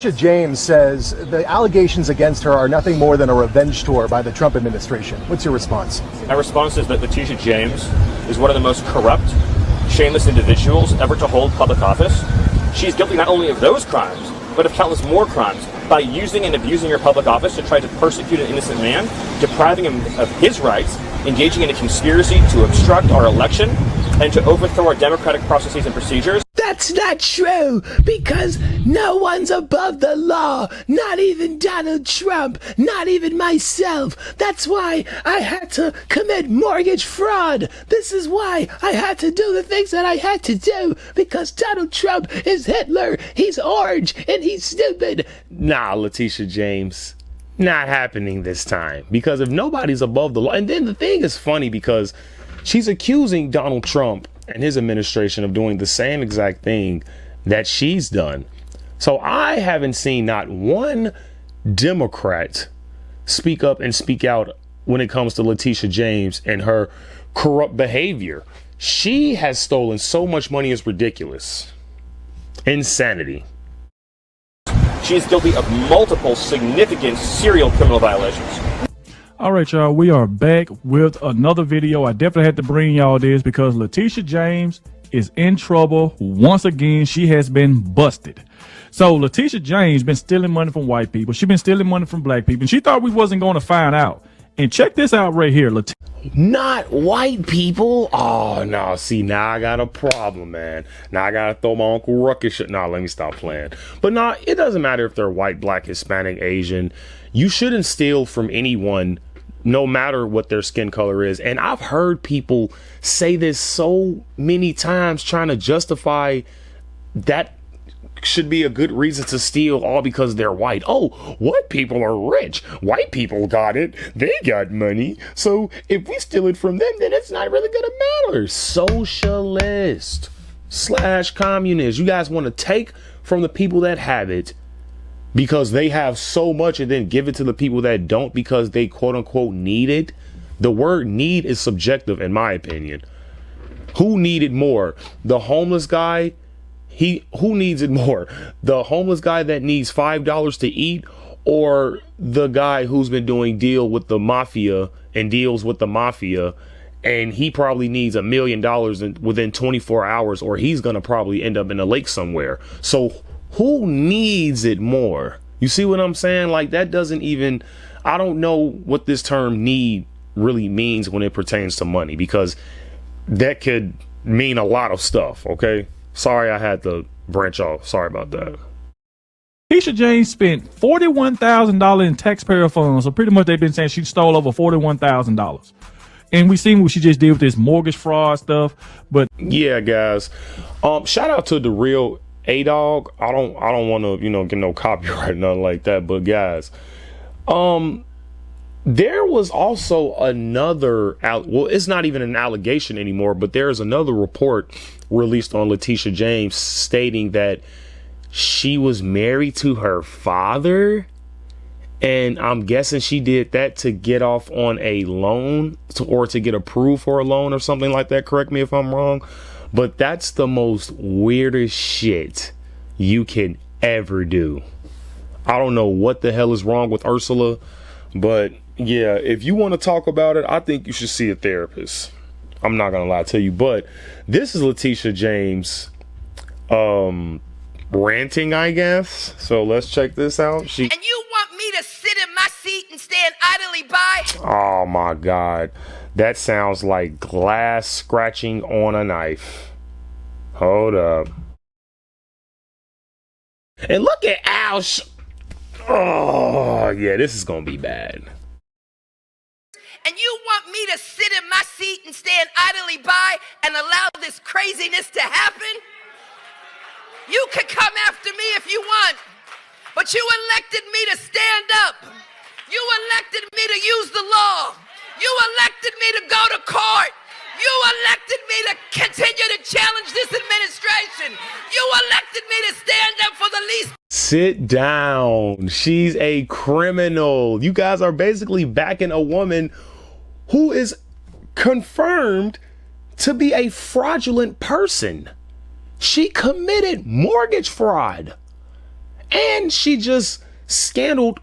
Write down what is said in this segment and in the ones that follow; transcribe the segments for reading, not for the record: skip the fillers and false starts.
Letitia James says the allegations against her are nothing more than a revenge tour by the Trump administration. What's your response? My response is that Letitia James is one of the most corrupt, shameless individuals ever to hold public office. She's guilty not only of those crimes, but of countless more crimes by using and abusing her public office to try to persecute an innocent man, depriving him of his rights, engaging in a conspiracy to obstruct our election, and to overthrow our democratic processes and procedures. That's not true, because no one's above the law, not even Donald Trump, not even myself. That's why I had to commit mortgage fraud. This is why I had to do the things that I had to do, because Donald Trump is Hitler, he's orange, and he's stupid. Nah, Letitia James, not happening this time, because if nobody's above the law, and then the thing is funny because she's accusing Donald Trump and his administration of doing the same exact thing that she's done. So I haven't seen not one Democrat speak up and speak out when it comes to Letitia James and her corrupt behavior. She has stolen so much money, it's ridiculous. Insanity. She is guilty of multiple significant serial criminal violations. All right, y'all, we are back with another video. I definitely had to bring y'all this because Letitia James is in trouble once again. She has been busted. So Letitia James been stealing money from white people. She's been stealing money from black people. And she thought we wasn't going to find out. And check this out right here. Not white people. Oh, no. See, now I got a problem, man. Now I got to throw my Uncle Ruckus shit. No, let me stop playing. But no, it doesn't matter if they're white, black, Hispanic, Asian. You shouldn't steal from anyone, no matter what their skin color is. And I've heard people say this so many times trying to justify that should be a good reason to steal all because they're white. Oh, white people are rich. White people got it. They got money. So if we steal it from them, then it's not really gonna matter. Socialist / communist. You guys want to take from the people that have it because they have so much and then give it to the people that don't because they quote unquote need it. The word need is subjective in my opinion. Who needed more? The homeless guy? Who needs it more? The homeless guy that needs $5 to eat, or the guy who's been doing deals with the mafia and he probably needs $1 million within 24 hours, or he's gonna probably end up in a lake somewhere. So who needs it more? You see what I'm saying? Like, that doesn't even, I don't know what this term need really means when it pertains to money, because that could mean a lot of stuff. Okay, sorry I had to branch off. Sorry about that. Letitia James spent $41,000 in taxpayer funds. So pretty much they've been saying she stole over $41,000. And we seen what she just did with this mortgage fraud stuff. But yeah, guys, shout out to the real A-Dog. I don't want to, get no copyright or nothing like that. But guys, there was also another, well, it's not even an allegation anymore, but there's another report released on Letitia James stating that she was married to her father. And I'm guessing she did that to get off on a loan or to get approved for a loan or something like that. Correct me if I'm wrong. But that's the most weirdest shit you can ever do. I don't know what the hell is wrong with Ursula, but yeah, if you want to talk about it, I think you should see a therapist. I'm not gonna lie to you, but this is Letitia James ranting, I guess. So let's check this out. And you want me to sit in my seat and stand idly by? Oh my God, that sounds like glass scratching on a knife. Hold up. And look at Al. Oh yeah, this is gonna be bad. And you want me to sit in my seat and stand idly by and allow this craziness to happen? You could come after me if you want, but you elected me to stand up. You elected me to use the law. You elected me to go to court. You elected me to continue to challenge this administration. You elected me to stand up for the least. Sit down. She's a criminal. You guys are basically backing a woman who is confirmed to be a fraudulent person. She committed mortgage fraud. And she just scandaled,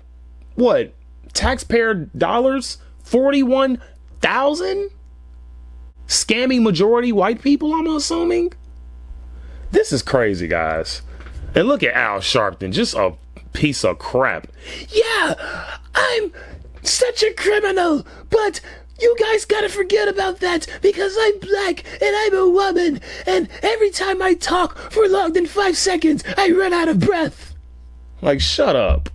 what, taxpayer dollars? 41,000? Scamming majority white people, I'm assuming? This is crazy, guys. And look at Al Sharpton, just a piece of crap. Yeah, I'm such a criminal, but you guys gotta forget about that because I'm black and I'm a woman, and every time I talk for longer than 5 seconds, I run out of breath. Like, shut up.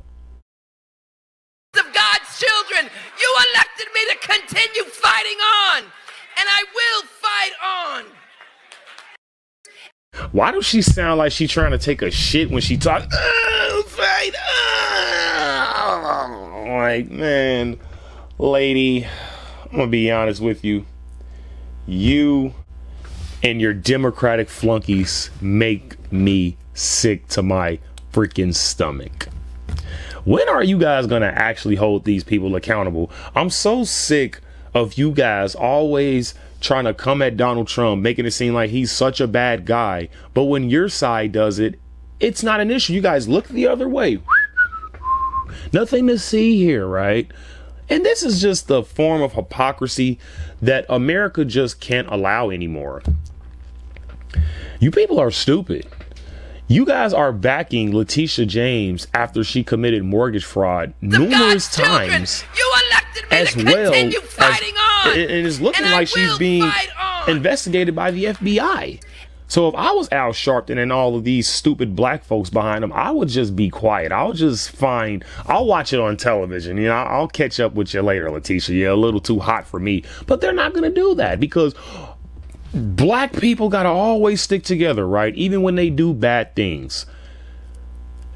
Of God's children, you elected me to continue fighting on, and I will fight on. Why does she sound like she's trying to take a shit when she talks? Fight! Like, man, lady, I'm gonna be honest with you. You and your Democratic flunkies make me sick to my freaking stomach. When are you guys gonna actually hold these people accountable? I'm so sick of you guys always trying to come at Donald Trump, making it seem like he's such a bad guy. But when your side does it, it's not an issue. You guys look the other way. Nothing to see here, right? And this is just the form of hypocrisy that America just can't allow anymore. You people are stupid. You guys are backing Letitia James after she committed mortgage fraud numerous times. You elected me as to well continue fighting on. And it's looking and like I she's will being fight on. investigated by the FBI. So if I was Al Sharpton and all of these stupid black folks behind him, I would just be quiet. I'll watch it on television. You know, I'll catch up with you later, Letitia. You're a little too hot for me. But they're not going to do that because black people got to always stick together, right? Even when they do bad things.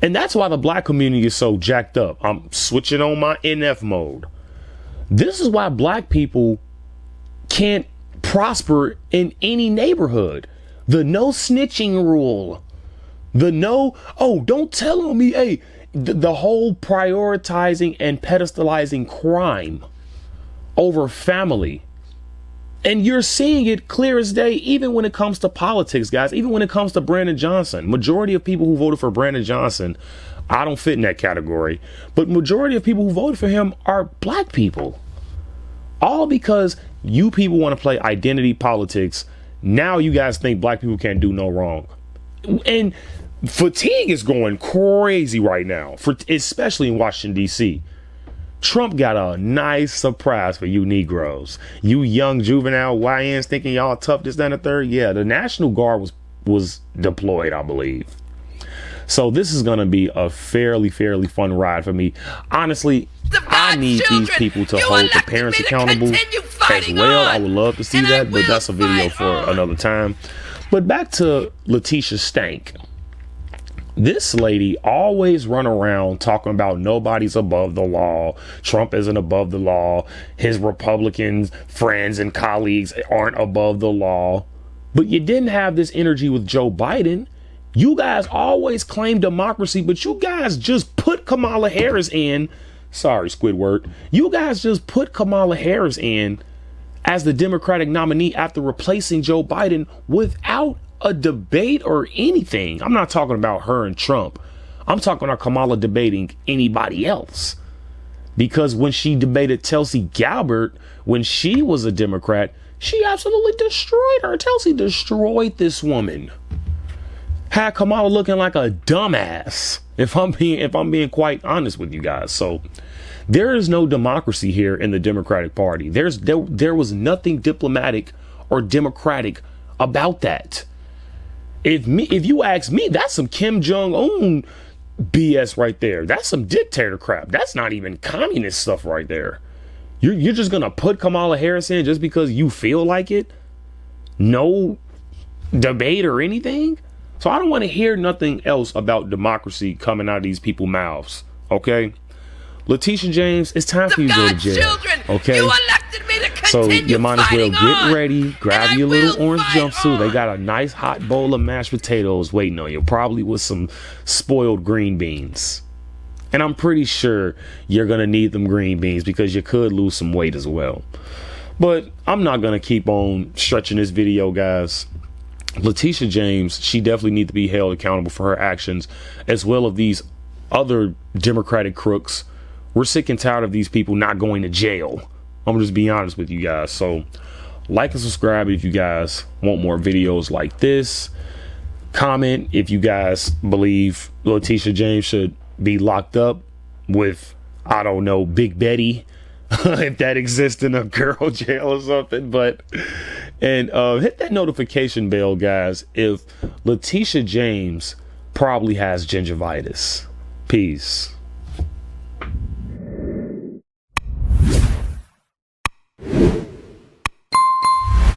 And that's why the black community is so jacked up. I'm switching on my NF mode. This is why black people can't prosper in any neighborhood. The no snitching rule. The no, oh, don't tell on me. Hey, the whole prioritizing and pedestalizing crime over family. And you're seeing it clear as day, even when it comes to politics, guys, even when it comes to Brandon Johnson. Majority of people who voted for Brandon Johnson, I don't fit in that category, but majority of people who voted for him are black people. All because you people want to play identity politics. Now you guys think black people can't do no wrong. And fatigue is going crazy right now, especially in Washington, D.C. Trump got a nice surprise for you Negroes. You young juvenile YNs thinking y'all tough, this, that, and the third. Yeah, the National Guard was deployed, I believe. So this is going to be a fairly fun ride for me. Honestly, I need these people to hold the parents accountable as well. I would love to see that, but that's a video for another time. But back to Letitia Stank. This lady always run around talking about nobody's above the law. Trump isn't above the law. His Republican friends and colleagues aren't above the law. But you didn't have this energy with Joe Biden. You guys always claim democracy, but you guys just put Kamala Harris in. Sorry, Squidward. You guys just put Kamala Harris in as the Democratic nominee after replacing Joe Biden without a debate or anything. I'm not talking about her and Trump. I'm talking about Kamala debating anybody else. Because when she debated Tulsi Gabbard, when she was a Democrat, she absolutely destroyed her. Tulsi destroyed this woman. Had Kamala looking like a dumbass, if I'm being quite honest with you guys. So there is no democracy here in the Democratic Party. There was nothing diplomatic or democratic about that. If you ask me, that's some Kim Jong-un BS right there. That's some dictator crap. That's not even communist stuff right there. You're just gonna put Kamala Harris in just because you feel like it? No debate or anything? So I don't want to hear nothing else about democracy coming out of these people's mouths. Okay? Letitia James, it's time for you to go to jail. Okay? So you might as well get ready, grab your little orange jumpsuit. They got a nice hot bowl of mashed potatoes waiting on you, probably with some spoiled green beans. And I'm pretty sure you're going to need them green beans because you could lose some weight as well. But I'm not going to keep on stretching this video, guys. Letitia James, she definitely needs to be held accountable for her actions, as well as these other Democratic crooks. We're sick and tired of these people not going to jail. I'm gonna just be honest with you guys. So like and subscribe if you guys want more videos like this. Comment if you guys believe Letitia James should be locked up with, I don't know, Big Betty, if that exists in a girl jail or something. And hit that notification bell, guys, if Letitia James probably has gingivitis. Peace.